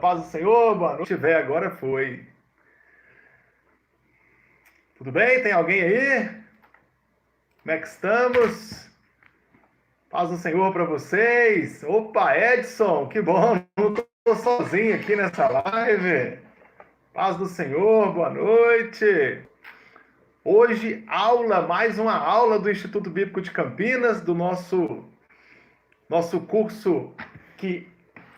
Paz do Senhor, boa noite. Se tiver, agora foi. Tudo bem? Tem alguém aí? Como é que estamos? Paz do Senhor para vocês. Opa, Edson, que bom. Não estou sozinho aqui nessa live. Paz do Senhor, boa noite. Hoje, mais uma aula do Instituto Bíblico de Campinas, do nosso curso que,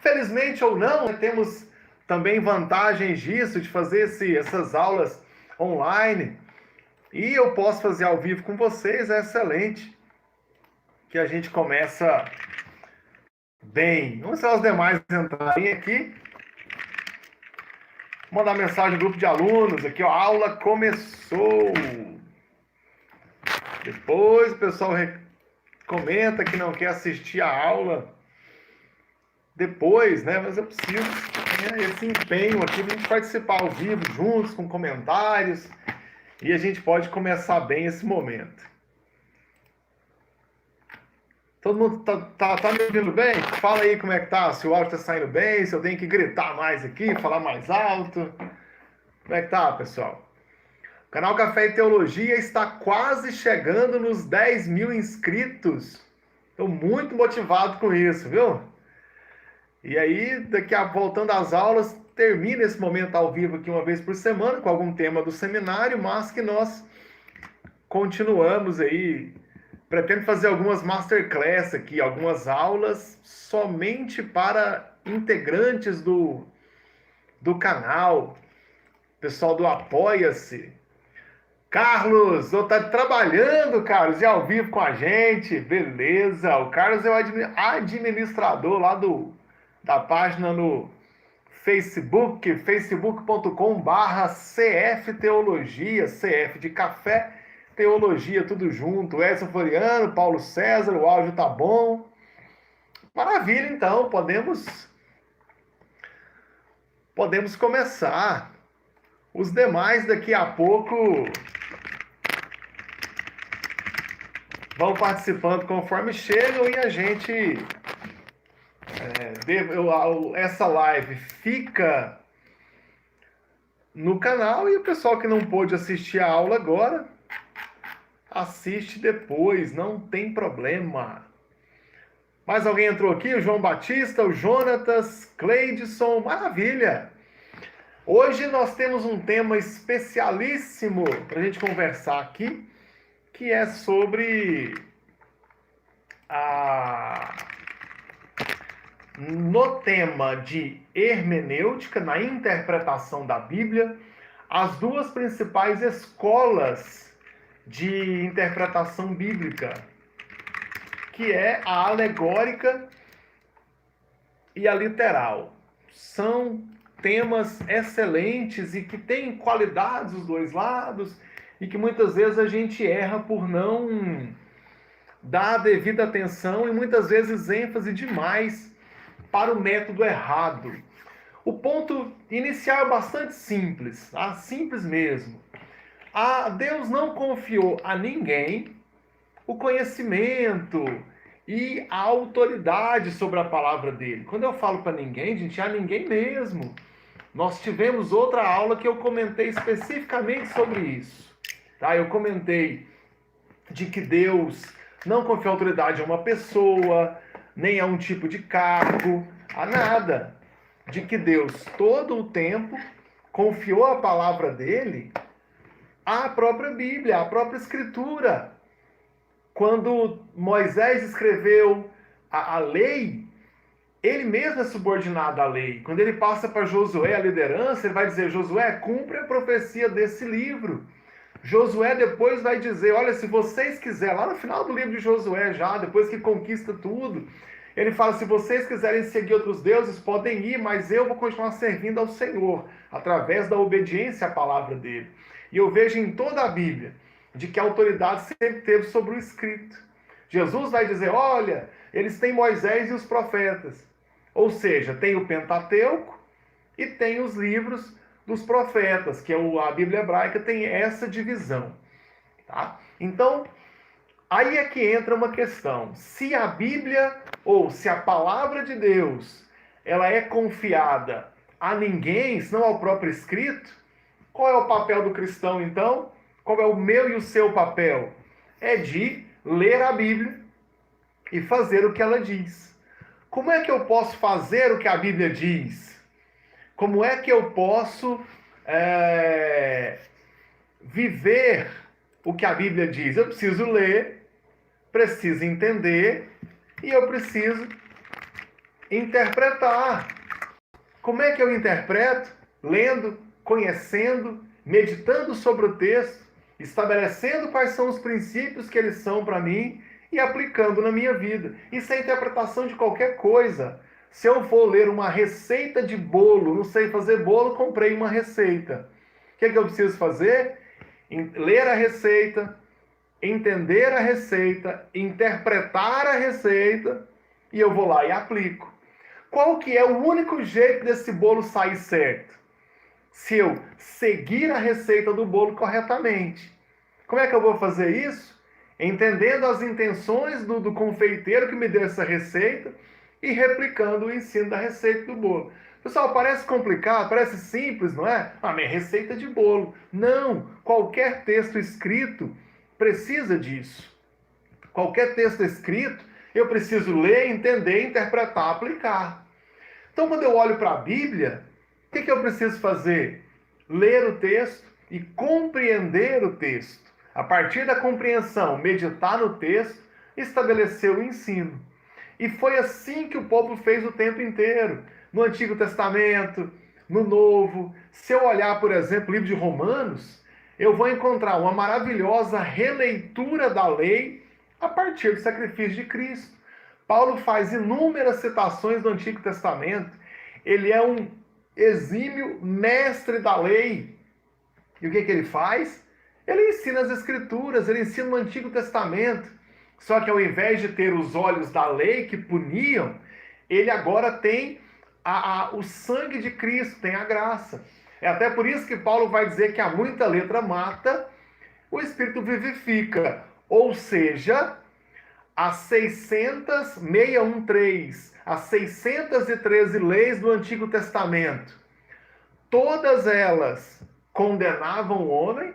felizmente ou não, temos também vantagens disso, de fazer essas aulas online. E eu posso fazer ao vivo com vocês, é excelente. Que a gente começa bem. Vamos ver os demais entrarem aqui. Mandar mensagem no grupo de alunos aqui, ó. A aula começou. Depois o pessoal comenta que não quer assistir a aula depois, né? Mas eu preciso esse empenho aqui para a gente participar ao vivo juntos, com comentários. E a gente pode começar bem esse momento. Todo mundo tá me ouvindo bem? Fala aí como é que tá, se o áudio tá saindo bem, se eu tenho que gritar mais aqui, falar mais alto. Como é que tá, pessoal? O canal Café e Teologia está quase chegando nos 10 mil inscritos. Estou muito motivado com isso, viu? E aí, voltando às aulas, termina esse momento ao vivo aqui uma vez por semana, com algum tema do seminário, mas que nós continuamos aí. Pretendo fazer algumas masterclass aqui, algumas aulas somente para integrantes do canal, pessoal do Apoia-se. Carlos, tá trabalhando, Carlos, e ao vivo com a gente, beleza. O Carlos é o administrador lá da página no Facebook, facebook.com/CF Teologia, CF de café, Teologia, tudo junto. Edson Floriano, Paulo César, o áudio tá bom. Maravilha, então, podemos começar. Os demais daqui a pouco vão participando conforme chegam e a gente... essa live fica no canal e o pessoal que não pôde assistir a aula agora assiste depois, não tem problema. Mais alguém entrou aqui? O João Batista, o Jonatas, Cleidson, maravilha! Hoje nós temos um tema especialíssimo para a gente conversar aqui, que é sobre no tema de hermenêutica, na interpretação da Bíblia, as duas principais escolas de interpretação bíblica, que é a alegórica e a literal. São temas excelentes e que têm qualidades dos dois lados e que muitas vezes a gente erra por não dar a devida atenção e muitas vezes ênfase demais para o método errado. O ponto inicial é bastante simples, tá? Simples mesmo. Deus não confiou a ninguém o conhecimento e a autoridade sobre a palavra dele. Quando eu falo para ninguém, gente, é a ninguém mesmo. Nós tivemos outra aula que eu comentei especificamente sobre isso. Tá? Eu comentei de que Deus não confia autoridade a uma pessoa, nem a um tipo de cargo, a nada. De que Deus, todo o tempo, confiou a palavra dele à própria Bíblia, à própria Escritura. Quando Moisés escreveu a lei, ele mesmo é subordinado à lei. Quando ele passa para Josué a liderança, ele vai dizer: Josué, cumpre a profecia desse livro. Josué depois vai dizer: olha, se vocês quiserem, lá no final do livro de Josué já, depois que conquista tudo, ele fala: se vocês quiserem seguir outros deuses, podem ir, mas eu vou continuar servindo ao Senhor, através da obediência à palavra dele. E eu vejo em toda a Bíblia de que a autoridade sempre teve sobre o escrito. Jesus vai dizer: olha, eles têm Moisés e os profetas. Ou seja, tem o Pentateuco e tem os livros dos profetas, que a Bíblia hebraica tem essa divisão. Tá? Então, aí é que entra uma questão. Se a Bíblia, ou se a palavra de Deus, ela é confiada a ninguém, senão ao próprio escrito, qual é o papel do cristão, então? Qual é o meu e o seu papel? É de ler a Bíblia e fazer o que ela diz. Como é que eu posso fazer o que a Bíblia diz? Como é que eu posso viver o que a Bíblia diz? Eu preciso ler, preciso entender e eu preciso interpretar. Como é que eu interpreto? Lendo, conhecendo, meditando sobre o texto, estabelecendo quais são os princípios que eles são para mim e aplicando na minha vida. Isso é interpretação de qualquer coisa. Se eu for ler uma receita de bolo, não sei fazer bolo, comprei uma receita. O que é que eu preciso fazer? Ler a receita, entender a receita, interpretar a receita e eu vou lá e aplico. Qual que é o único jeito desse bolo sair certo? Se eu seguir a receita do bolo corretamente. Como é que eu vou fazer isso? Entendendo as intenções do confeiteiro que me deu essa receita e replicando o ensino da receita do bolo. Pessoal, parece complicado, parece simples, não é? Ah, minha receita de bolo. Não, qualquer texto escrito precisa disso. Qualquer texto escrito, eu preciso ler, entender, interpretar, aplicar. Então, quando eu olho para a Bíblia, o que eu preciso fazer? Ler o texto e compreender o texto. A partir da compreensão, meditar no texto, estabelecer o ensino. E foi assim que o povo fez o tempo inteiro. No Antigo Testamento, no Novo. Se eu olhar, por exemplo, o livro de Romanos, eu vou encontrar uma maravilhosa releitura da lei a partir do sacrifício de Cristo. Paulo faz inúmeras citações do Antigo Testamento. Ele é um exímio mestre da lei. E o que ele faz? Ele ensina as Escrituras, ele ensina o Antigo Testamento. Só que ao invés de ter os olhos da lei que puniam, ele agora tem o sangue de Cristo, tem a graça. É até por isso que Paulo vai dizer que a muita letra mata, o Espírito vivifica. Ou seja, as 613, as 613 leis do Antigo Testamento, todas elas condenavam o homem,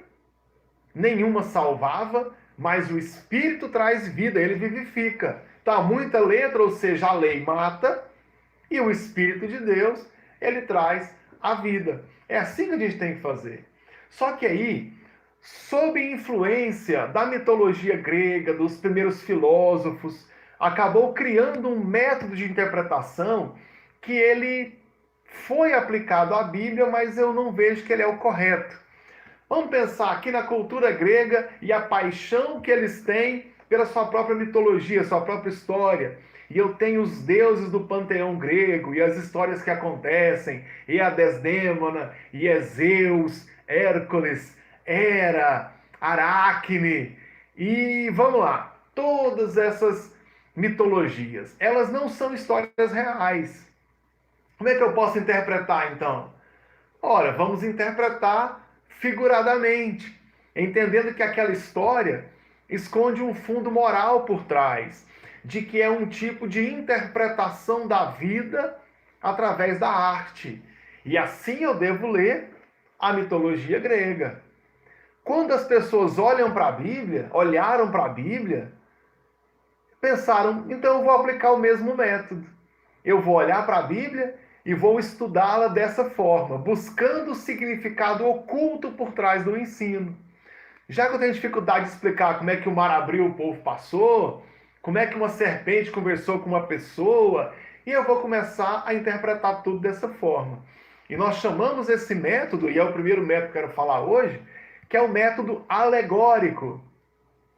nenhuma salvava, mas o Espírito traz vida, ele vivifica. Então, muita letra, ou seja, a lei mata, e o Espírito de Deus, ele traz a vida. É assim que a gente tem que fazer. Só que aí, sob influência da mitologia grega, dos primeiros filósofos, acabou criando um método de interpretação que ele foi aplicado à Bíblia, mas eu não vejo que ele é o correto. Vamos pensar aqui na cultura grega e a paixão que eles têm pela sua própria mitologia, sua própria história. E eu tenho os deuses do panteão grego e as histórias que acontecem, e a Desdêmona, e é Zeus, Hércules, Hera, Aracne, e vamos lá, todas essas mitologias, elas não são histórias reais. Como é que eu posso interpretar então? Ora, vamos interpretar figuradamente, entendendo que aquela história esconde um fundo moral por trás, de que é um tipo de interpretação da vida através da arte. E assim eu devo ler a mitologia grega. Quando as pessoas olharam para a Bíblia, pensaram, então eu vou aplicar o mesmo método. Eu vou olhar para a Bíblia e vou estudá-la dessa forma, buscando o significado oculto por trás do ensino. Já que eu tenho dificuldade de explicar como é que o mar abriu, o povo passou, como é que uma serpente conversou com uma pessoa, e eu vou começar a interpretar tudo dessa forma. E nós chamamos esse método, e é o primeiro método que eu quero falar hoje, que é o método alegórico.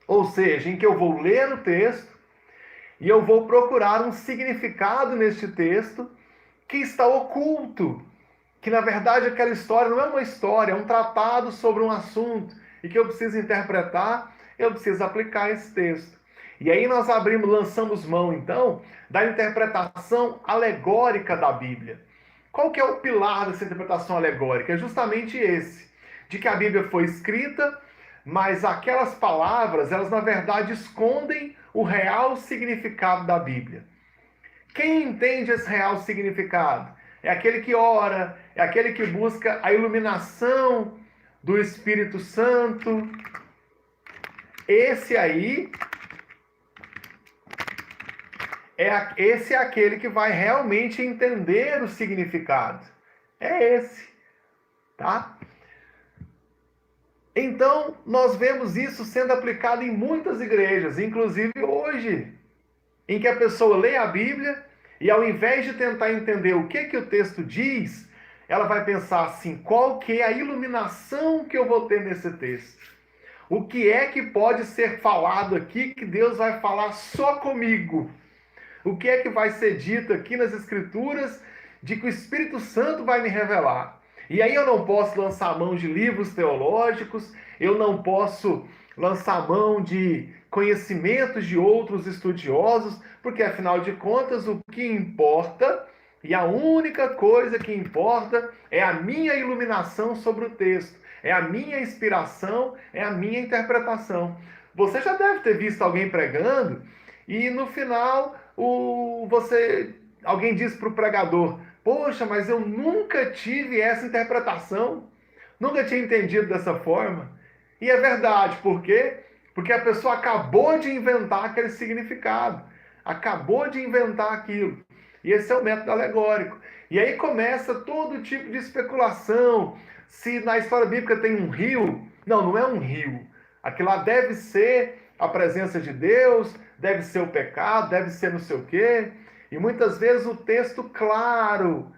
Ou seja, em que eu vou ler o texto e eu vou procurar um significado neste texto que está oculto, que na verdade aquela história não é uma história, é um tratado sobre um assunto, e que eu preciso interpretar, eu preciso aplicar esse texto. E aí nós lançamos mão então da interpretação alegórica da Bíblia. Qual que é o pilar dessa interpretação alegórica? É justamente esse, de que a Bíblia foi escrita, mas aquelas palavras, elas na verdade escondem o real significado da Bíblia. Quem entende esse real significado? É aquele que ora, é aquele que busca a iluminação do Espírito Santo. Esse aí esse é aquele que vai realmente entender o significado. É esse, tá? Então, nós vemos isso sendo aplicado em muitas igrejas, inclusive hoje, em que a pessoa lê a Bíblia e ao invés de tentar entender o que o texto diz, ela vai pensar assim, qual que é a iluminação que eu vou ter nesse texto? O que é que pode ser falado aqui que Deus vai falar só comigo? O que é que vai ser dito aqui nas Escrituras de que o Espírito Santo vai me revelar? E aí eu não posso lançar mão de livros teológicos, eu não posso lançar mão de conhecimentos de outros estudiosos, porque afinal de contas o que importa, e a única coisa que importa, é a minha iluminação sobre o texto, é a minha inspiração, é a minha interpretação. Você já deve ter visto alguém pregando e no final alguém diz para o pregador: poxa, mas eu nunca tive essa interpretação, nunca tinha entendido dessa forma. E é verdade, por quê? Porque a pessoa acabou de inventar aquele significado, acabou de inventar aquilo. E esse é o método alegórico. E aí começa todo tipo de especulação. Se na história bíblica tem um rio, não é um rio. Aquilo lá deve ser a presença de Deus, deve ser o pecado, deve ser não sei o quê. E muitas vezes o texto claro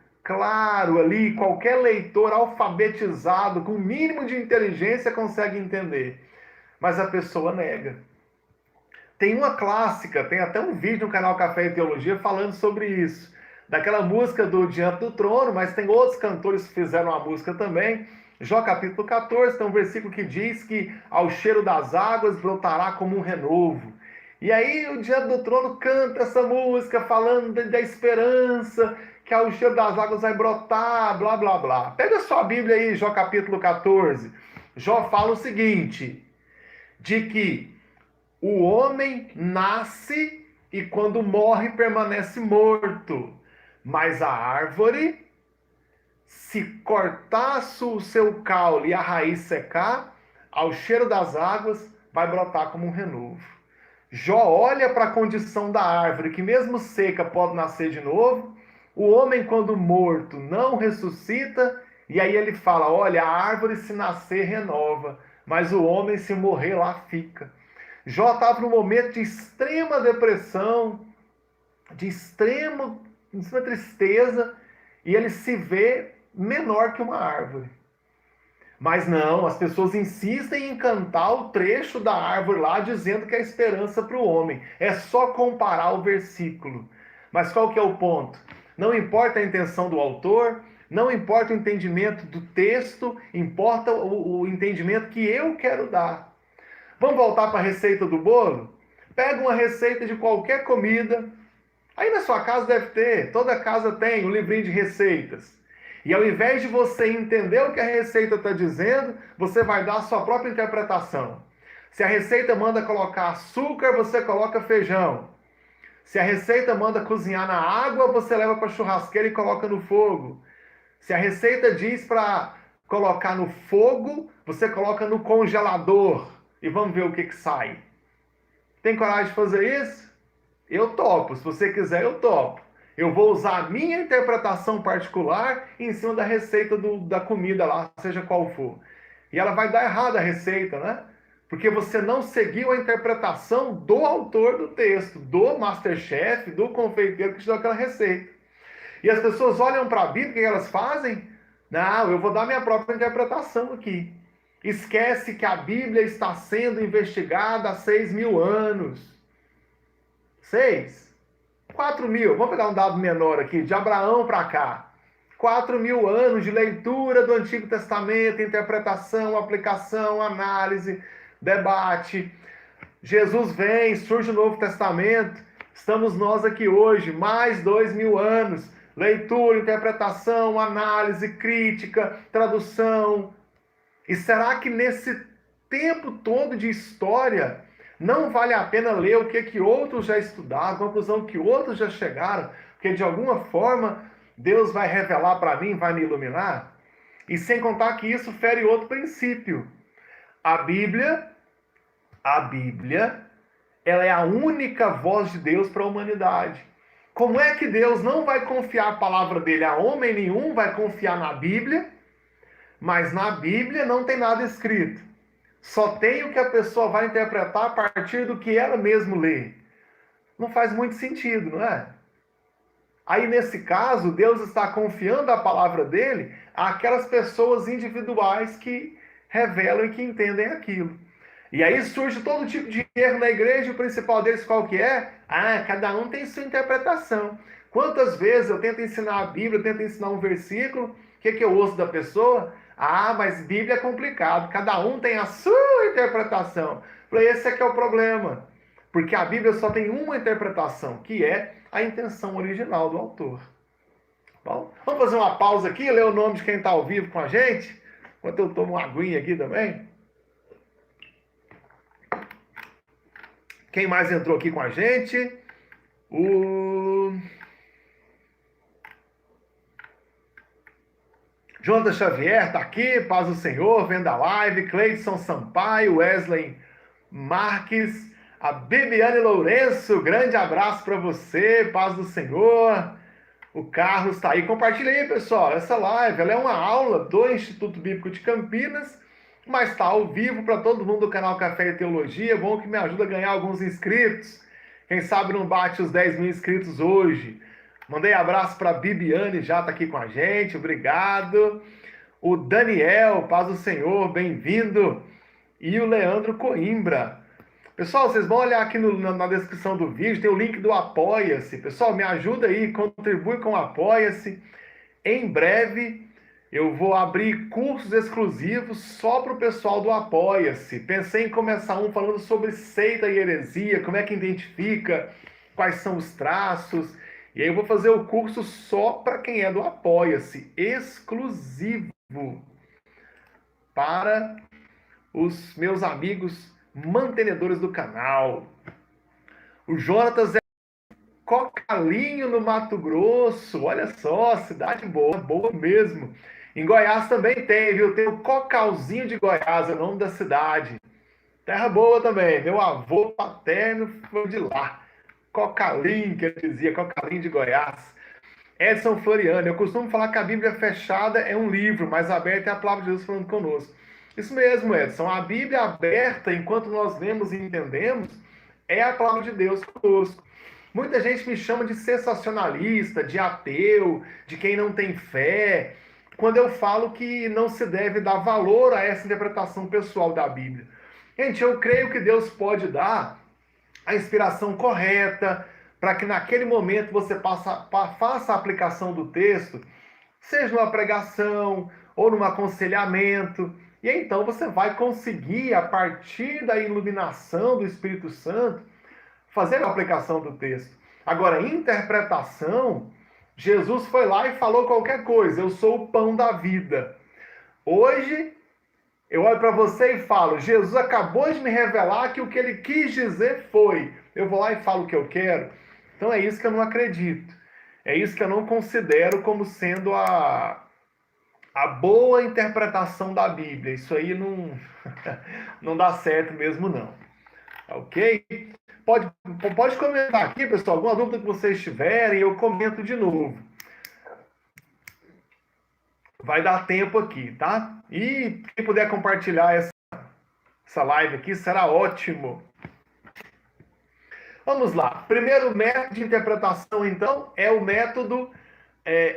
ali, qualquer leitor alfabetizado, com o mínimo de inteligência, consegue entender. Mas a pessoa nega. Tem uma clássica, tem até um vídeo no canal Café e Teologia falando sobre isso. Daquela música do Diante do Trono, mas tem outros cantores que fizeram a música também. Jó capítulo 14, tem um versículo que diz que ao cheiro das águas brotará como um renovo. E aí o Diante do Trono canta essa música falando da esperança, que ao cheiro das águas vai brotar, blá, blá, blá. Pega sua Bíblia aí, Jó capítulo 14. Jó fala o seguinte, de que o homem nasce e quando morre permanece morto, mas a árvore, se cortasse o seu caule e a raiz secar, ao cheiro das águas vai brotar como um renovo. Jó olha para a condição da árvore, que mesmo seca pode nascer de novo. O homem, quando morto, não ressuscita. E aí ele fala, olha, a árvore se nascer renova, mas o homem se morrer lá fica. Jó estava num momento de extrema depressão, de extrema tristeza, e ele se vê menor que uma árvore. Mas não, as pessoas insistem em cantar o trecho da árvore lá, dizendo que é esperança para o homem. É só comparar o versículo. Mas qual que é o ponto? Não importa a intenção do autor, não importa o entendimento do texto, importa o entendimento que eu quero dar. Vamos voltar para a receita do bolo? Pega uma receita de qualquer comida. Aí na sua casa deve ter, toda casa tem um livrinho de receitas. E ao invés de você entender o que a receita está dizendo, você vai dar a sua própria interpretação. Se a receita manda colocar açúcar, você coloca feijão. Se a receita manda cozinhar na água, você leva para a churrasqueira e coloca no fogo. Se a receita diz para colocar no fogo, você coloca no congelador. E vamos ver o que sai. Tem coragem de fazer isso? Eu topo. Se você quiser, eu topo. Eu vou usar a minha interpretação particular em cima da receita da comida lá, seja qual for. E ela vai dar errado a receita, né? Porque você não seguiu a interpretação do autor do texto, do Masterchef, do confeiteiro que te deu aquela receita. E as pessoas olham para a Bíblia, o que elas fazem? Não, eu vou dar minha própria interpretação aqui. Esquece que a Bíblia está sendo investigada há 6.000 anos. 4.000, vamos pegar um dado menor aqui, de Abraão para cá. 4.000 anos de leitura do Antigo Testamento, interpretação, aplicação, análise, debate. Jesus vem, surge o Novo Testamento, estamos nós aqui hoje, mais 2.000 anos. Leitura, interpretação, análise, crítica, tradução. E será que nesse tempo todo de história Não vale a pena ler o que outros já estudaram, a conclusão que outros já chegaram, porque de alguma forma Deus vai revelar para mim, vai me iluminar. E sem contar que isso fere outro princípio. A Bíblia, ela é a única voz de Deus para a humanidade. Como é que Deus não vai confiar a palavra dele a homem nenhum, vai confiar na Bíblia, mas na Bíblia não tem nada escrito. Só tem o que a pessoa vai interpretar a partir do que ela mesma lê. Não faz muito sentido, não é? Aí, nesse caso, Deus está confiando a palavra dele àquelas pessoas individuais que revelam e que entendem aquilo. E aí surge todo tipo de erro na igreja, e o principal deles qual que é? Cada um tem sua interpretação. Quantas vezes eu tento ensinar a Bíblia, eu tento ensinar um versículo, o que eu ouço da pessoa? Mas Bíblia é complicado, cada um tem a sua interpretação. Esse é que é o problema. Porque a Bíblia só tem uma interpretação, que é a intenção original do autor. Bom, vamos fazer uma pausa aqui, ler o nome de quem está ao vivo com a gente, enquanto eu tomo uma aguinha aqui também. Quem mais entrou aqui com a gente? O Jonathan Xavier está aqui, paz do Senhor, vendo a live. Cleidson Sampaio, Wesley Marques, a Bibiane Lourenço, grande abraço para você, paz do Senhor. O Carlos está aí. Compartilha aí, pessoal. Essa live ela é uma aula do Instituto Bíblico de Campinas, mas está ao vivo para todo mundo do canal Café e Teologia. Bom que me ajuda a ganhar alguns inscritos. Quem sabe não bate os 10 mil inscritos hoje. Mandei abraço para a Bibiane, já está aqui com a gente. Obrigado. O Daniel, paz do Senhor, bem-vindo. E o Leandro Coimbra. Pessoal, vocês vão olhar aqui na descrição do vídeo, tem o link do Apoia-se. Pessoal, me ajuda aí, contribui com o Apoia-se. Em breve, eu vou abrir cursos exclusivos só para o pessoal do Apoia-se. Pensei em começar um falando sobre seita e heresia, como é que identifica, quais são os traços. E aí eu vou fazer o curso só para quem é do Apoia-se, exclusivo para os meus amigos mantenedores do canal. O Jonatas é Cocalinho, no Mato Grosso. Olha só, cidade boa, boa mesmo. Em Goiás também tem, viu? Tem o Cocalzinho de Goiás, é o nome da cidade. Terra boa também. Meu avô paterno foi de lá. Cocalinho, que eu dizia, Cocalinho de Goiás. Edson Floriano, eu costumo falar que a Bíblia fechada é um livro, mas aberta é a palavra de Deus falando conosco. Isso mesmo, Edson. A Bíblia aberta, enquanto nós lemos e entendemos, é a palavra de Deus conosco. Muita gente me chama de sensacionalista, de ateu, de quem não tem fé, quando eu falo que não se deve dar valor a essa interpretação pessoal da Bíblia. Gente, eu creio que Deus pode dar a inspiração correta para que naquele momento você faça a aplicação do texto, seja numa pregação ou num aconselhamento. E então você vai conseguir, a partir da iluminação do Espírito Santo, fazer a aplicação do texto. Agora, interpretação, Jesus foi lá e falou qualquer coisa. Eu sou o pão da vida. Hoje, eu olho para você e falo, Jesus acabou de me revelar que o que ele quis dizer foi. Eu vou lá e falo o que eu quero. Então é isso que eu não acredito. É isso que eu não considero como sendo a boa interpretação da Bíblia. Isso aí não dá certo mesmo, não. Ok? Pode comentar aqui, pessoal, alguma dúvida que vocês tiverem, eu comento de novo. Vai dar tempo aqui, tá? E quem puder compartilhar essa live aqui, será ótimo. Vamos lá. Primeiro método de interpretação, então, é o método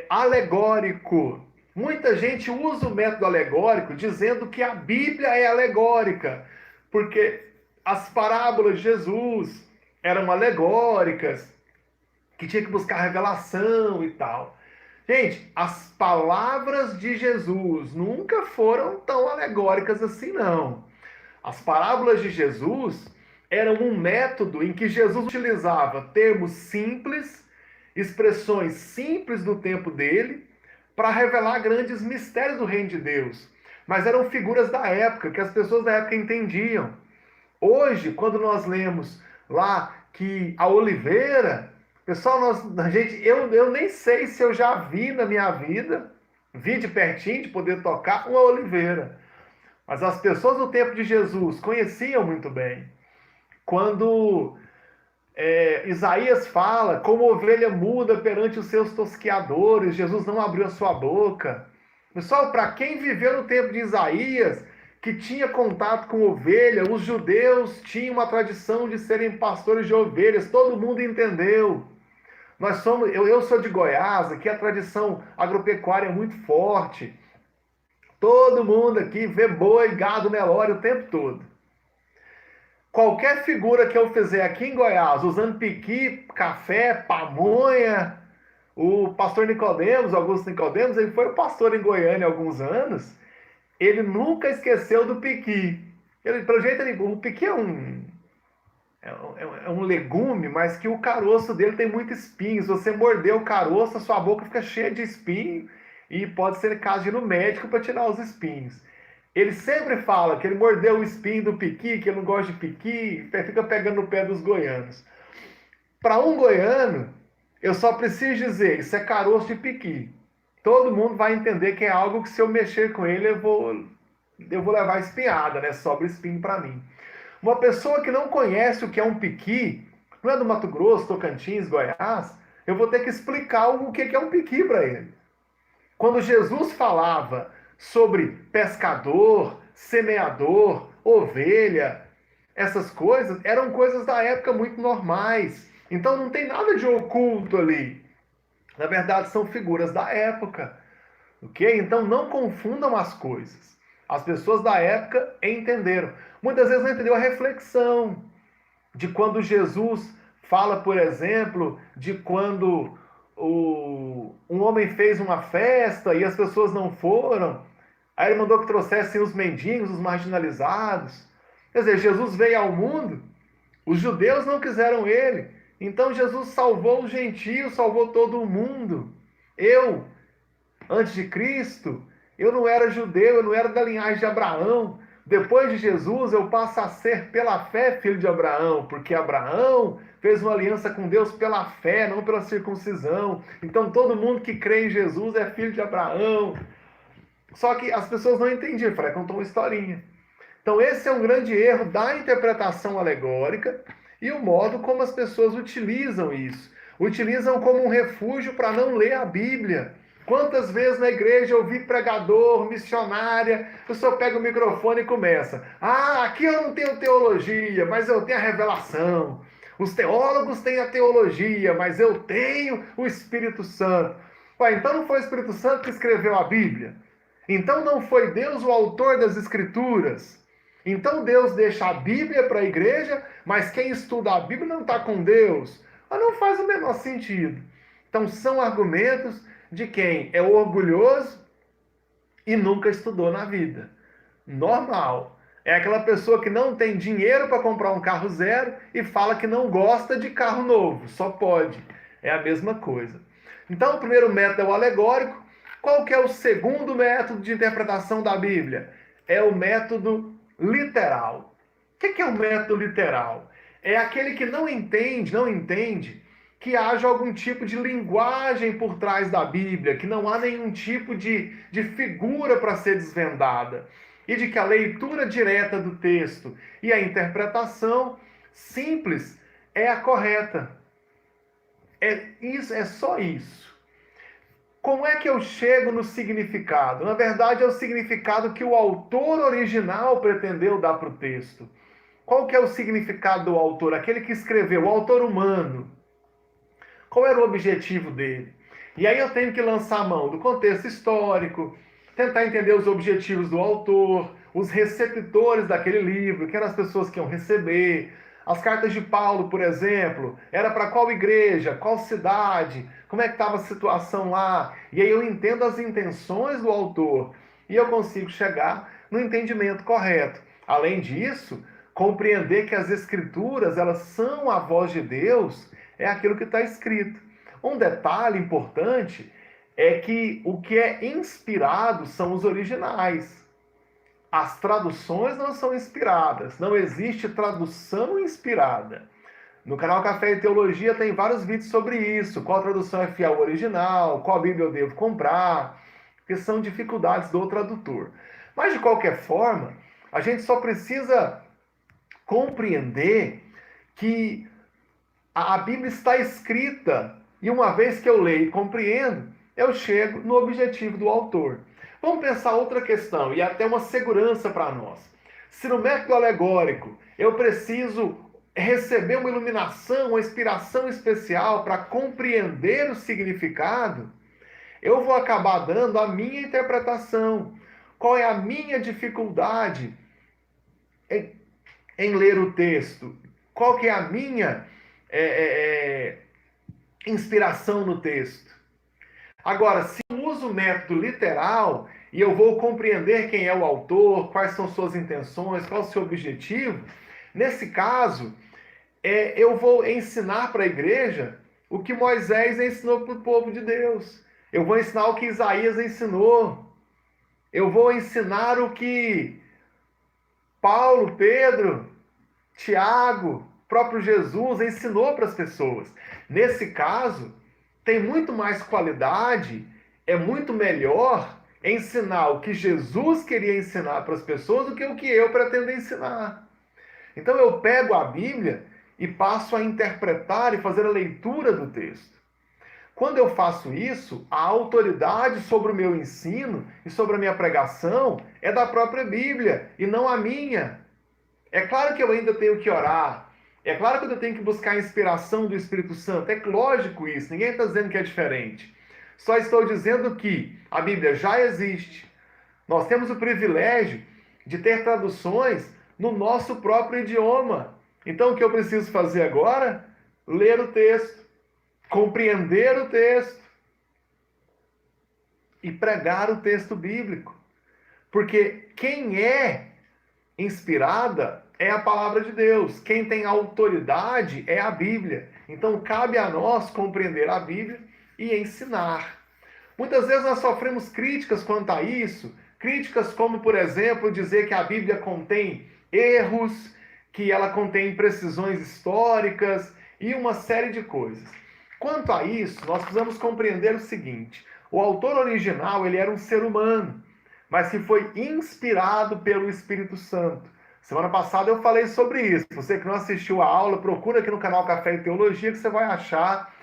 alegórico. Muita gente usa o método alegórico dizendo que a Bíblia é alegórica, porque as parábolas de Jesus eram alegóricas, que tinha que buscar revelação e tal. Gente, as palavras de Jesus nunca foram tão alegóricas assim, não. As parábolas de Jesus eram um método em que Jesus utilizava termos simples, expressões simples do tempo dele, para revelar grandes mistérios do reino de Deus. Mas eram figuras da época, que as pessoas da época entendiam. Hoje, quando nós lemos lá que a oliveira, pessoal, eu nem sei se eu já vi na minha vida, vi de pertinho, de poder tocar uma oliveira. Mas as pessoas do tempo de Jesus conheciam muito bem. Quando Isaías fala, como ovelha muda perante os seus tosqueadores, Jesus não abriu a sua boca. Pessoal, para quem viveu no tempo de Isaías, que tinha contato com ovelha, os judeus tinham uma tradição de serem pastores de ovelhas, todo mundo entendeu. Eu sou de Goiás, aqui a tradição agropecuária é muito forte. Todo mundo aqui vê boi, gado, Nelore o tempo todo. Qualquer figura que eu fizer aqui em Goiás, usando piqui, café, pamonha, o pastor Nicodemos, Augusto Nicodemos, ele foi pastor em Goiânia há alguns anos, ele nunca esqueceu do piqui. Pelo jeito, o piqui é um legume, mas que o caroço dele tem muito espinho. Se você morder o caroço, a sua boca fica cheia de espinho e pode ser caso de ir no médico para tirar os espinhos. Ele sempre fala que ele mordeu o espinho do piqui, que ele não gosta de piqui, fica pegando no pé dos goianos. Para um goiano, eu só preciso dizer, isso é caroço de piqui. Todo mundo vai entender que é algo que se eu mexer com ele, eu vou levar espinhada, né? Sobra espinho para mim. Uma pessoa que não conhece o que é um piqui, não é do Mato Grosso, Tocantins, Goiás, eu vou ter que explicar o que é um piqui para ele. Quando Jesus falava sobre pescador, semeador, ovelha, essas coisas eram coisas da época muito normais. Então não tem nada de oculto ali. Na verdade, são figuras da época. Ok? Então não confundam as coisas. As pessoas da época entenderam. Muitas vezes não entenderam a reflexão de quando Jesus fala, por exemplo, de quando um homem fez uma festa e as pessoas não foram. Aí ele mandou que trouxessem os mendigos, os marginalizados. Quer dizer, Jesus veio ao mundo, os judeus não quiseram ele. Então Jesus salvou os gentios, salvou todo o mundo. Eu, antes de Cristo, eu não era judeu, eu não era da linhagem de Abraão. Depois de Jesus, eu passo a ser pela fé filho de Abraão, porque Abraão fez uma aliança com Deus pela fé, não pela circuncisão. Então todo mundo que crê em Jesus é filho de Abraão. Só que as pessoas não entendiam, contou uma historinha. Então esse é um grande erro da interpretação alegórica e o modo como as pessoas utilizam isso. Utilizam como um refúgio para não ler a Bíblia. Quantas vezes na igreja eu vi pregador, missionária, a pessoa pega o microfone e começa: aqui eu não tenho teologia, mas eu tenho a revelação. Os teólogos têm a teologia, mas eu tenho o Espírito Santo. Ué, então não foi o Espírito Santo que escreveu a Bíblia? Então não foi Deus o autor das Escrituras? Então Deus deixa a Bíblia para a igreja, mas quem estuda a Bíblia não está com Deus? Mas não faz o menor sentido. Então são argumentos de quem é orgulhoso e nunca estudou na vida. Normal. É aquela pessoa que não tem dinheiro para comprar um carro zero e fala que não gosta de carro novo. Só pode. É a mesma coisa. Então o primeiro método é o alegórico. Qual que é o segundo método de interpretação da Bíblia? É o método literal. O que é o método literal? É aquele que não entende que haja algum tipo de linguagem por trás da Bíblia, que não há nenhum tipo de figura para ser desvendada, e de que a leitura direta do texto e a interpretação simples é a correta. É só isso. Como é que eu chego no significado? Na verdade, é o significado que o autor original pretendeu dar para o texto. Qual que é o significado do autor? Aquele que escreveu, o autor humano. Qual era o objetivo dele? E aí eu tenho que lançar a mão do contexto histórico, tentar entender os objetivos do autor, os receptores daquele livro, que eram as pessoas que iam receber. As cartas de Paulo, por exemplo, era para qual igreja, qual cidade, como é que estava a situação lá. E aí eu entendo as intenções do autor e eu consigo chegar no entendimento correto. Além disso, compreender que as escrituras, elas são a voz de Deus, é aquilo que está escrito. Um detalhe importante é que o que é inspirado são os originais. as traduções não são inspiradas. Não existe tradução inspirada. No canal Café e Teologia tem vários vídeos sobre isso. Qual tradução é fiel ao original, qual Bíblia eu devo comprar, que são dificuldades do tradutor. Mas, de qualquer forma, a gente só precisa compreender que a Bíblia está escrita, e uma vez que eu leio e compreendo, eu chego no objetivo do autor. Vamos pensar outra questão, e até uma segurança para nós. Se no método alegórico eu preciso receber uma iluminação, uma inspiração especial para compreender o significado, eu vou acabar dando a minha interpretação. Qual é a minha dificuldade em ler o texto? Qual que é a minha inspiração no texto? Agora, se eu uso o método literal e eu vou compreender quem é o autor, quais são suas intenções, qual é o seu objetivo, nesse caso, eu vou ensinar para a igreja o que Moisés ensinou para o povo de Deus. Eu vou ensinar o que Isaías ensinou. Eu vou ensinar o que Paulo, Pedro, Tiago, próprio Jesus ensinou para as pessoas. Nesse caso, tem muito mais qualidade, é muito melhor ensinar o que Jesus queria ensinar para as pessoas do que o que eu pretendo ensinar. Então eu pego a Bíblia e passo a interpretar e fazer a leitura do texto. Quando eu faço isso, a autoridade sobre o meu ensino e sobre a minha pregação é da própria Bíblia e não a minha. É claro que eu ainda tenho que orar. É claro que eu tenho que buscar a inspiração do Espírito Santo. É lógico isso. Ninguém está dizendo que é diferente. Só estou dizendo que a Bíblia já existe. Nós temos o privilégio de ter traduções no nosso próprio idioma. Então o que eu preciso fazer agora? Ler o texto, compreender o texto e pregar o texto bíblico. Porque quem é inspirada é a palavra de Deus. Quem tem autoridade é a Bíblia. Então cabe a nós compreender a Bíblia e ensinar. Muitas vezes nós sofremos críticas quanto a isso. Críticas como, por exemplo, dizer que a Bíblia contém erros, que ela contém imprecisões históricas e uma série de coisas. Quanto a isso, nós precisamos compreender o seguinte: o autor original ele era um ser humano, mas que foi inspirado pelo Espírito Santo. Semana passada eu falei sobre isso. Você que não assistiu a aula, procura aqui no canal Café e Teologia que você vai achar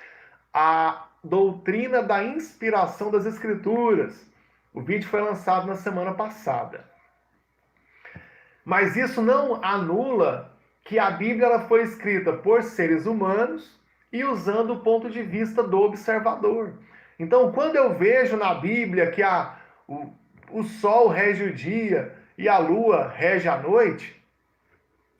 a doutrina da inspiração das Escrituras. O vídeo foi lançado na semana passada. Mas isso não anula que a Bíblia ela foi escrita por seres humanos e usando o ponto de vista do observador. Então, quando eu vejo na Bíblia que o sol rege o dia e a lua rege a noite,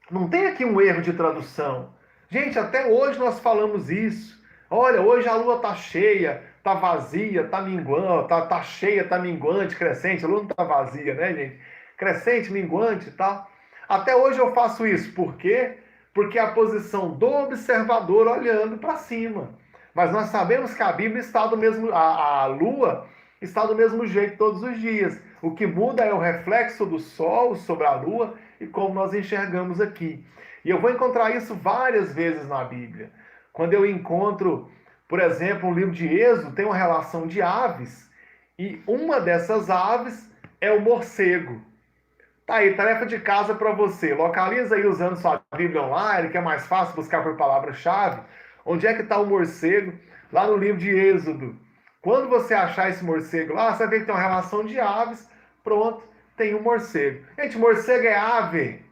não tem aqui um erro de tradução. Gente, até hoje nós falamos isso. Olha, hoje a lua está cheia, está vazia, está minguante, está cheia, está minguante, crescente. A lua não está vazia, né, gente? Crescente, minguante e tal. Até hoje eu faço isso. Por quê? Porque é a posição do observador olhando para cima. Mas nós sabemos que a Bíblia está do mesmo... A lua está do mesmo jeito todos os dias. O que muda é o reflexo do sol sobre a lua e como nós enxergamos aqui. E eu vou encontrar isso várias vezes na Bíblia. Quando eu encontro, por exemplo, um livro de Êxodo, tem uma relação de aves, e uma dessas aves é o morcego. Tá aí, tarefa de casa para você. Localiza aí usando sua Bíblia online, que é mais fácil buscar por palavra-chave. Onde é que está o morcego? Lá no livro de Êxodo. Quando você achar esse morcego lá, você vai ver que tem uma relação de aves. Pronto, tem um morcego. Gente, morcego é ave.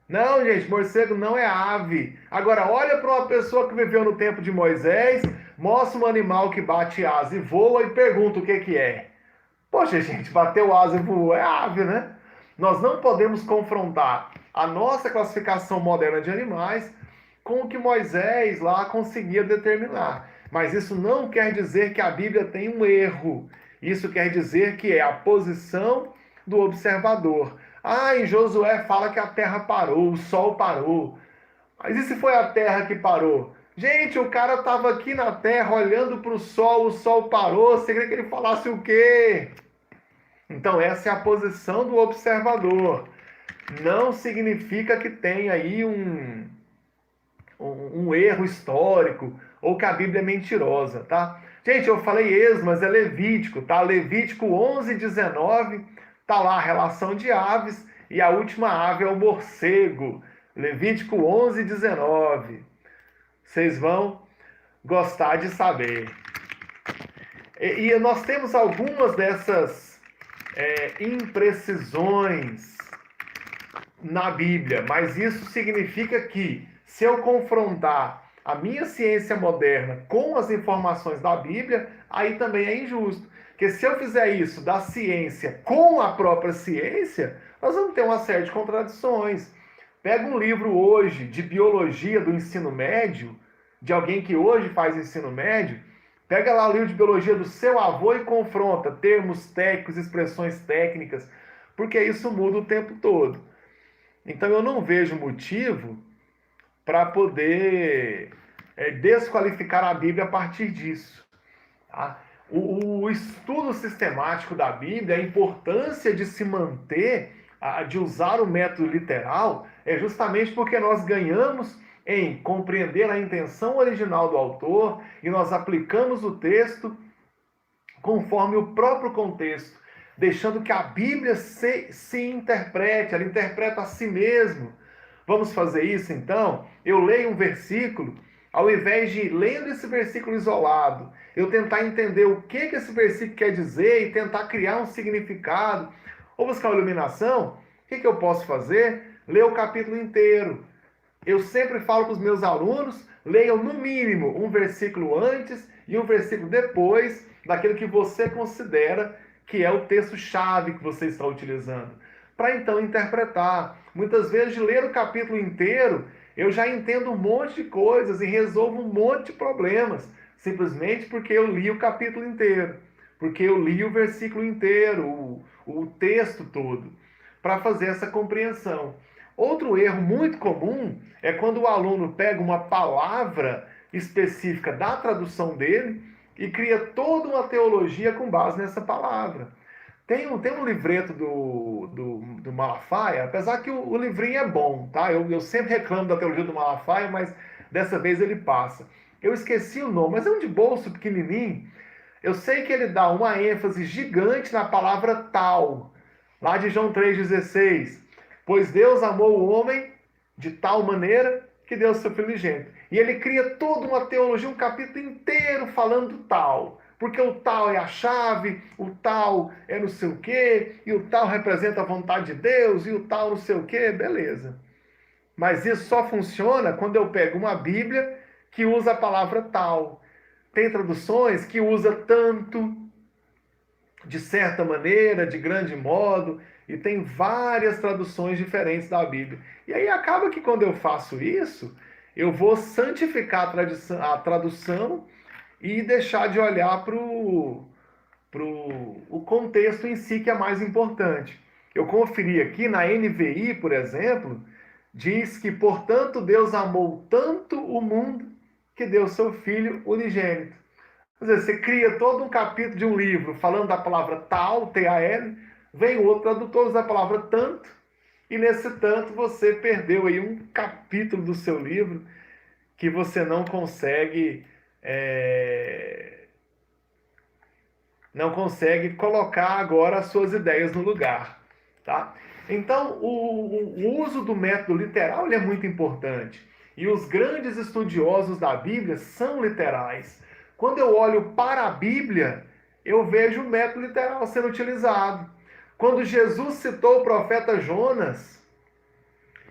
Não, gente, morcego não é ave. Agora, olha para uma pessoa que viveu no tempo de Moisés, mostra um animal que bate asa e voa e pergunta o que é. Poxa, gente, bateu asa e voou, é ave, né? Nós não podemos confrontar a nossa classificação moderna de animais com o que Moisés lá conseguia determinar. Mas isso não quer dizer que a Bíblia tem um erro. Isso quer dizer que é a posição do observador. Ah, em Josué fala que a terra parou, o sol parou. Mas e se foi a terra que parou? Gente, o cara estava aqui na terra olhando para o sol parou. Você queria que ele falasse o quê? Então, essa é a posição do observador. Não significa que tem aí um erro histórico ou que a Bíblia é mentirosa, tá? Gente, eu falei Êxodo, mas é Levítico, tá? Levítico 11:19, tá lá a relação de aves e a última ave é o morcego. Levítico 11:19. Vocês vão gostar de saber. E nós temos algumas dessas imprecisões na Bíblia, mas isso significa que se eu confrontar a minha ciência moderna com as informações da Bíblia, aí também é injusto. Porque se eu fizer isso da ciência com a própria ciência, nós vamos ter uma série de contradições. Pega um livro hoje de biologia do ensino médio, de alguém que hoje faz ensino médio, pega lá o livro de biologia do seu avô e confronta termos técnicos, expressões técnicas, porque isso muda o tempo todo. Então eu não vejo motivo para poder desqualificar a Bíblia a partir disso. Tá? O estudo sistemático da Bíblia, a importância de se manter, de usar o método literal, é justamente porque nós ganhamos em compreender a intenção original do autor e nós aplicamos o texto conforme o próprio contexto, deixando que a Bíblia se interprete, ela interpreta a si mesmo. Vamos fazer isso então? Eu leio um versículo, ao invés de lendo esse versículo isolado, eu tentar entender o que esse versículo quer dizer e tentar criar um significado, ou buscar uma iluminação, o que eu posso fazer? Ler o capítulo inteiro. Eu sempre falo para os meus alunos, leiam no mínimo um versículo antes e um versículo depois daquilo que você considera que é o texto-chave que você está utilizando, para então interpretar. Muitas vezes, de ler o capítulo inteiro, eu já entendo um monte de coisas e resolvo um monte de problemas, simplesmente porque eu li o capítulo inteiro, porque eu li o versículo inteiro, o texto todo, para fazer essa compreensão. Outro erro muito comum é quando o aluno pega uma palavra específica da tradução dele e cria toda uma teologia com base nessa palavra. Tem um livreto do Malafaia, apesar que o livrinho é bom, tá? Eu sempre reclamo da teologia do Malafaia, mas dessa vez ele passa. Eu esqueci o nome, mas é um de bolso pequenininho. Eu sei que ele dá uma ênfase gigante na palavra tal, lá de João 3,16. Pois Deus amou o homem de tal maneira que deu o seu filho unigênito. E ele cria toda uma teologia, um capítulo inteiro falando do tal. Porque o tal é a chave, o tal é não sei o quê, e o tal representa a vontade de Deus, e o tal não sei o quê, beleza. Mas isso só funciona quando eu pego uma Bíblia que usa a palavra tal. Tem traduções que usa tanto, de certa maneira, de grande modo, e tem várias traduções diferentes da Bíblia. E aí acaba que quando eu faço isso, eu vou santificar a tradução e deixar de olhar para o contexto em si, que é mais importante. Eu conferi aqui na NVI, por exemplo, diz que, portanto, Deus amou tanto o mundo que deu seu Filho unigênito. Quer dizer, você cria todo um capítulo de um livro falando da palavra tal, T-A-L, vem o outro tradutor usa a palavra tanto, e nesse tanto você perdeu aí um capítulo do seu livro que você não consegue colocar agora as suas ideias no lugar, tá? Então, o uso do método literal ele é muito importante. E os grandes estudiosos da Bíblia são literais. Quando eu olho para a Bíblia, eu vejo o método literal sendo utilizado. Quando Jesus citou o profeta Jonas,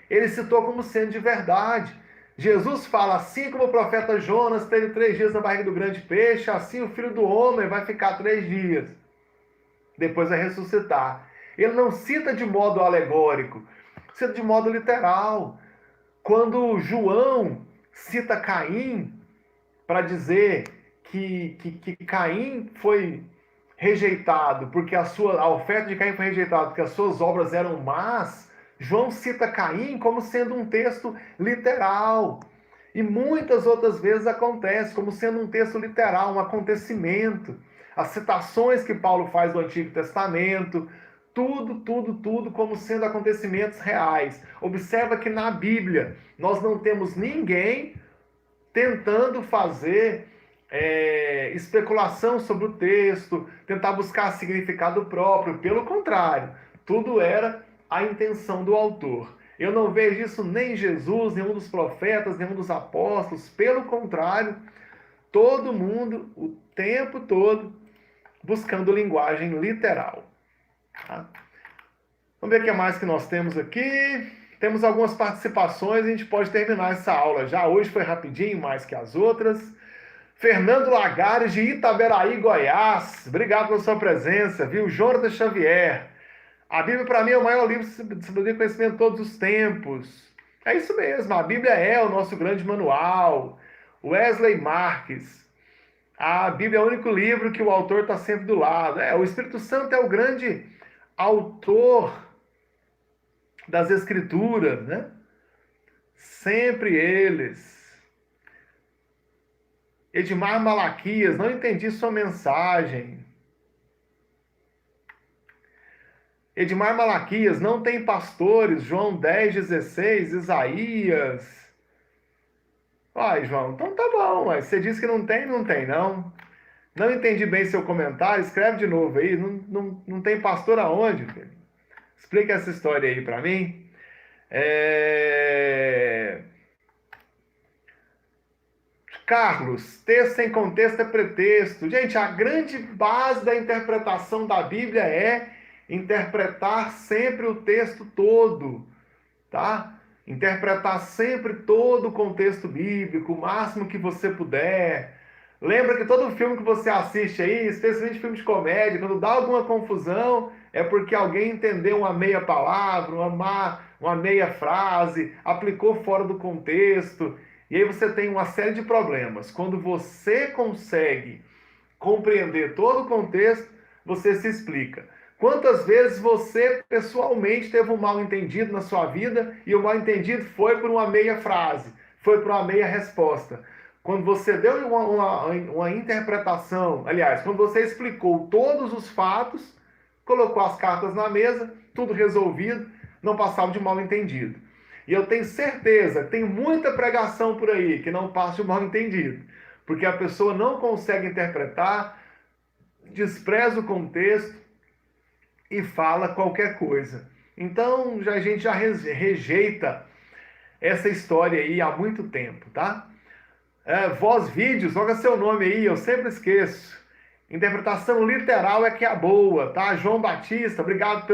ele citou como sendo de verdade. Jesus fala, assim como o profeta Jonas teve 3 dias na barriga do grande peixe, assim o Filho do Homem vai ficar 3 dias. Depois vai ressuscitar. Ele não cita de modo alegórico, cita de modo literal. Quando João cita Caim, para dizer que Caim foi rejeitado, porque a oferta de Caim foi rejeitada, porque as suas obras eram más, João cita Caim como sendo um texto literal. E muitas outras vezes acontece como sendo um texto literal, um acontecimento. as citações que Paulo faz do Antigo Testamento, tudo como sendo acontecimentos reais. Observa que na Bíblia nós não temos ninguém tentando fazer especulação sobre o texto, tentar buscar significado próprio. Pelo contrário, tudo era a intenção do autor. Eu não vejo isso nem em Jesus, nenhum dos profetas, nenhum dos apóstolos. Pelo contrário, todo mundo, o tempo todo, buscando linguagem literal. Tá? Vamos ver o que mais que nós temos aqui. Temos algumas participações, a gente pode terminar essa aula já. Hoje foi rapidinho, mais que as outras. Fernando Lagares, de Itaberaí, Goiás. Obrigado pela sua presença, viu? Jonathan Xavier. A Bíblia, para mim, é o maior livro de sabedoria e conhecimento de todos os tempos. É isso mesmo, a Bíblia é o nosso grande manual. Wesley Marques. A Bíblia é o único livro que o autor está sempre do lado. O Espírito Santo é o grande autor das Escrituras, né? Sempre eles. Edmar Malaquias, não entendi sua mensagem. Edmar Malaquias, não tem pastores, João 10:16, Isaías. Ai, João, então tá bom, mas você disse que não tem, não. Não entendi bem seu comentário, escreve de novo aí. Não tem pastor aonde, filho? Explica essa história aí para mim. Carlos, texto sem contexto é pretexto. Gente, a grande base da interpretação da Bíblia é interpretar sempre o texto todo, tá? Interpretar sempre todo o contexto bíblico, o máximo que você puder. Lembra que todo filme que você assiste aí, especialmente filme de comédia, quando dá alguma confusão, é porque alguém entendeu uma meia palavra, uma meia frase, aplicou fora do contexto, e aí você tem uma série de problemas. Quando você consegue compreender todo o contexto, você se explica. Quantas vezes você pessoalmente teve um mal-entendido na sua vida e o mal-entendido foi por uma meia frase, foi por uma meia resposta? Quando você deu uma interpretação, aliás, quando você explicou todos os fatos, colocou as cartas na mesa, tudo resolvido, não passava de mal-entendido. E eu tenho certeza, tem muita pregação por aí que não passa de mal-entendido, porque a pessoa não consegue interpretar, despreza o contexto e fala qualquer coisa. Então, a gente já rejeita essa história aí há muito tempo, tá? Voz Vídeos, joga seu nome aí, eu sempre esqueço. Interpretação literal é que é a boa, tá? João Batista, obrigado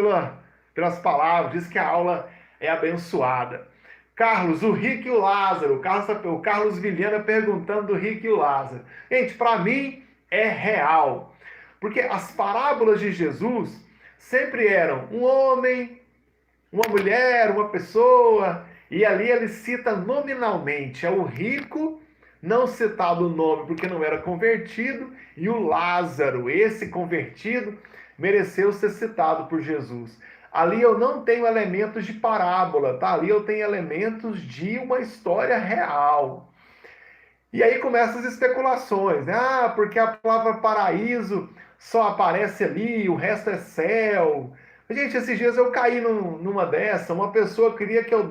pelas palavras, diz que a aula é abençoada. Carlos, o Rick e o Lázaro, o Carlos Vilhena perguntando do Rick e o Lázaro. Gente, para mim é real, porque as parábolas de Jesus sempre eram um homem, uma mulher, uma pessoa, e ali ele cita nominalmente, é o rico, não citado o nome porque não era convertido, e o Lázaro, esse convertido, mereceu ser citado por Jesus. Ali eu não tenho elementos de parábola, tá? Ali eu tenho elementos de uma história real. E aí começam as especulações, né? Ah, porque a palavra paraíso só aparece ali, o resto é céu. Gente, esses dias eu caí numa dessa, uma pessoa queria que eu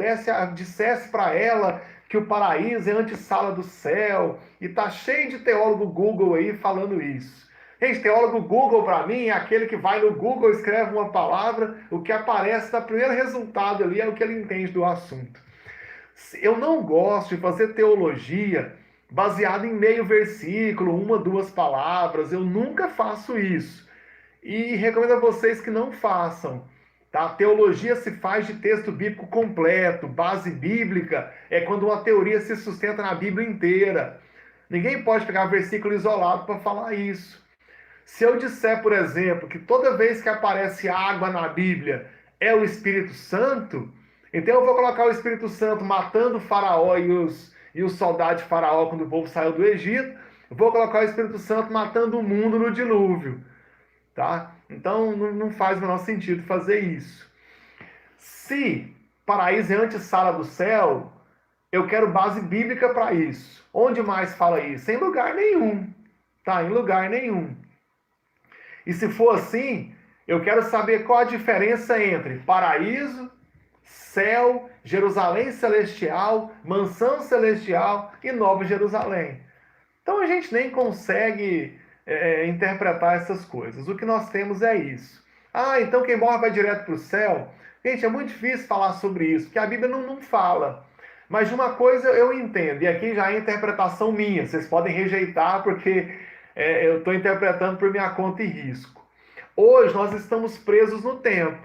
dissesse para ela que o paraíso é a antessala do céu, e tá cheio de teólogo Google aí falando isso. Gente, teólogo Google para mim é aquele que vai no Google, escreve uma palavra, o que aparece no primeiro resultado ali é o que ele entende do assunto. Eu não gosto de fazer teologia baseada em meio versículo, uma, duas palavras, eu nunca faço isso. E recomendo a vocês que não façam. Tá? Teologia se faz de texto bíblico completo, base bíblica é quando uma teoria se sustenta na Bíblia inteira. Ninguém pode pegar versículo isolado para falar isso. Se eu disser, por exemplo, que toda vez que aparece água na Bíblia é o Espírito Santo, então eu vou colocar o Espírito Santo matando o faraó e os soldados de faraó quando o povo saiu do Egito, vou colocar o Espírito Santo matando o mundo no dilúvio. Tá? Então não faz o menor sentido fazer isso. Se paraíso é antessala do céu, eu quero base bíblica para isso. Onde mais fala isso? Em lugar nenhum. Tá? Em lugar nenhum. E se for assim, eu quero saber qual a diferença entre paraíso, céu, Jerusalém celestial, mansão celestial e Nova Jerusalém. Então a gente nem consegue interpretar essas coisas. O que nós temos é isso. Ah, então quem morre vai direto para o céu? Gente, é muito difícil falar sobre isso, porque a Bíblia não fala. Mas de uma coisa eu entendo, e aqui já é interpretação minha, vocês podem rejeitar, porque eu estou interpretando por minha conta e risco. Hoje nós estamos presos no tempo.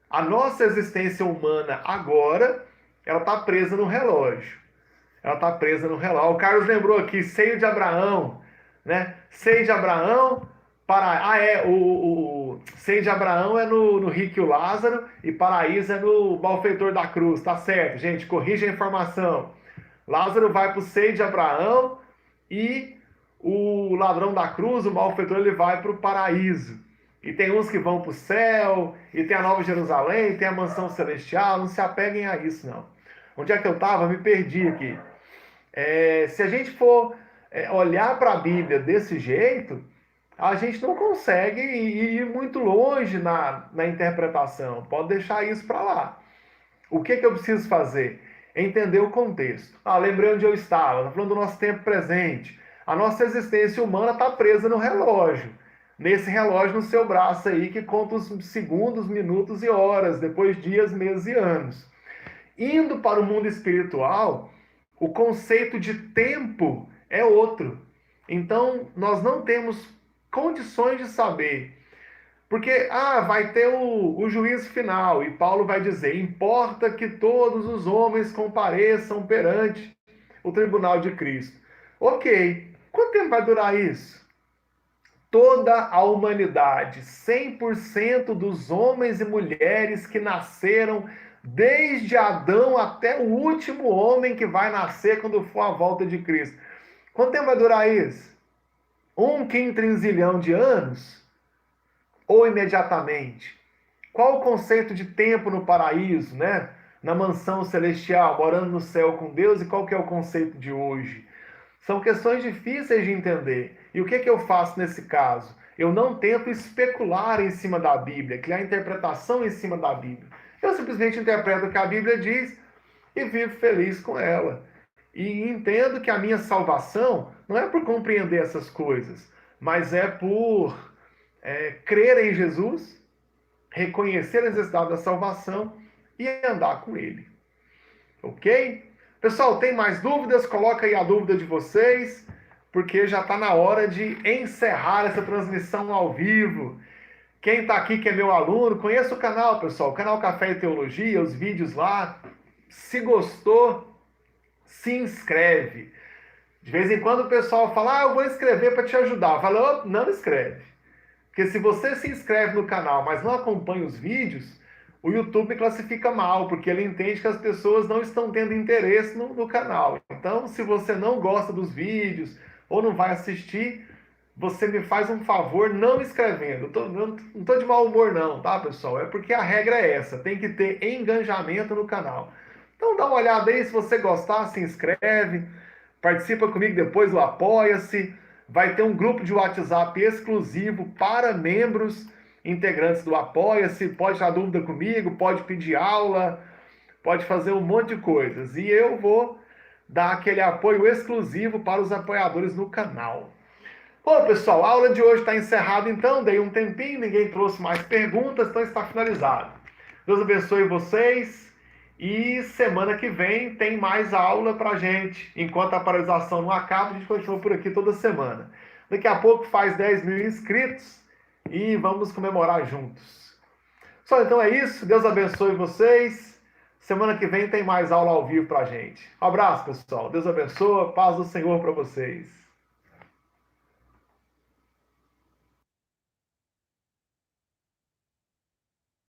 A nossa existência humana agora, ela está presa no relógio. Ela está presa no relógio. O Carlos lembrou aqui, seio de Abraão, né? Seio de Abraão, o seio de Abraão é no Rico e o Lázaro, e paraíso é no malfeitor da cruz, tá certo, gente? Corrija a informação. Lázaro vai para o seio de Abraão e o ladrão da cruz, o malfeitor, ele vai para o paraíso. E tem uns que vão para o céu, e tem a Nova Jerusalém, tem a mansão celestial, não se apeguem a isso, não. Onde é que eu estava? Me perdi aqui. Se a gente for olhar para a Bíblia desse jeito, a gente não consegue ir muito longe na interpretação. Pode deixar isso para lá. O que eu preciso fazer? Entender o contexto. Lembrei onde eu estava, está falando do nosso tempo presente. A nossa existência humana está presa no relógio. Nesse relógio no seu braço aí, que conta os segundos, minutos e horas, depois dias, meses e anos. Indo para o mundo espiritual, o conceito de tempo é outro. Então, nós não temos condições de saber. Porque, vai ter o juízo final, e Paulo vai dizer, importa que todos os homens compareçam perante o tribunal de Cristo. Ok, quanto tempo vai durar isso? Toda a humanidade, 100% dos homens e mulheres que nasceram desde Adão até o último homem que vai nascer quando for a volta de Cristo. Quanto tempo vai durar isso? 1 quintrilhão de anos? Ou imediatamente? Qual o conceito de tempo no paraíso, né? Na mansão celestial, morando no céu com Deus, e qual que é o conceito de hoje? São questões difíceis de entender. E o que eu faço nesse caso? Eu não tento especular em cima da Bíblia, criar interpretação em cima da Bíblia. Eu simplesmente interpreto o que a Bíblia diz e vivo feliz com ela. E entendo que a minha salvação não é por compreender essas coisas, mas é por crer em Jesus, reconhecer a necessidade da salvação e andar com Ele. Ok? Pessoal, tem mais dúvidas? Coloca aí a dúvida de vocês, porque já está na hora de encerrar essa transmissão ao vivo. Quem está aqui, que é meu aluno, conheça o canal, pessoal, o canal Café e Teologia, os vídeos lá. Se gostou, se inscreve. De vez em quando o pessoal fala, eu vou inscrever para te ajudar. Eu falo, não inscreve. Porque se você se inscreve no canal, mas não acompanha os vídeos, o YouTube classifica mal, porque ele entende que as pessoas não estão tendo interesse no canal. Então, se você não gosta dos vídeos ou não vai assistir, você me faz um favor não inscrevendo. Não estou de mau humor não, tá, pessoal? É porque a regra é essa, tem que ter engajamento no canal. Então dá uma olhada aí, se você gostar, se inscreve, participa comigo depois do Apoia-se, vai ter um grupo de WhatsApp exclusivo para membros integrantes do Apoia-se, pode tirar dúvida comigo, pode pedir aula, pode fazer um monte de coisas. E eu vou dar aquele apoio exclusivo para os apoiadores no canal. Bom, pessoal, a aula de hoje está encerrada então, dei um tempinho, ninguém trouxe mais perguntas, então está finalizado. Deus abençoe vocês e semana que vem tem mais aula pra gente. Enquanto a paralisação não acaba, a gente continua por aqui toda semana. Daqui a pouco faz 10 mil inscritos e vamos comemorar juntos. Só então é isso, Deus abençoe vocês. Semana que vem tem mais aula ao vivo pra gente. Um abraço, pessoal. Deus abençoe, paz do Senhor para vocês.